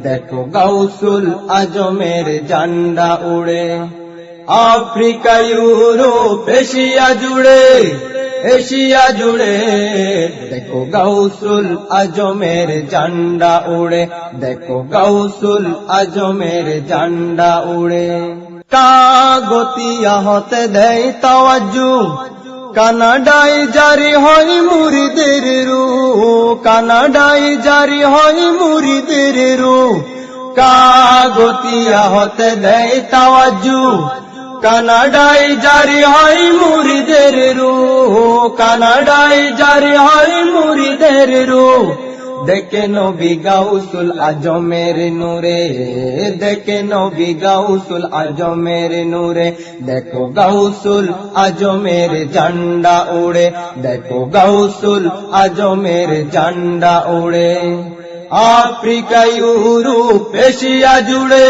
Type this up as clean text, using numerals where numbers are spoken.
দেখো গাউসুল আজমের ঝান্ডা উড়ে। আফ্রিকা ইউরোপ এশিয়া জুড়ে দেখো গাউসুল আজমের ঝান্ডা উড়ে, দেখো গাউসুল আজমের ঝান্ডা উড়ে। কাগতিয়া হতে দেয় তাওয়াজ্জু, কানাডায় জারি হয় মুরিদের রূহ, কানাডায় জারি হয় মুরিদের রূহ। কাগতিয়া হতে দেয় তাওয়াজ্জু, কানাডায় জারি হয় মুরিদের রূহ, কানাডায় জারি হয় মুরিদের রূহ। দেখে নবী গাউসুল আজমের নূরে, দেখে নবী গাউসুল আজমের নূরে। দেখো গাউসুল আজমের ঝান্ডা উড়ে, দেখো গাউসুল আজমের ঝান্ডা উড়ে। আফ্রিকা ইউরোপ এশিয়া জুড়ে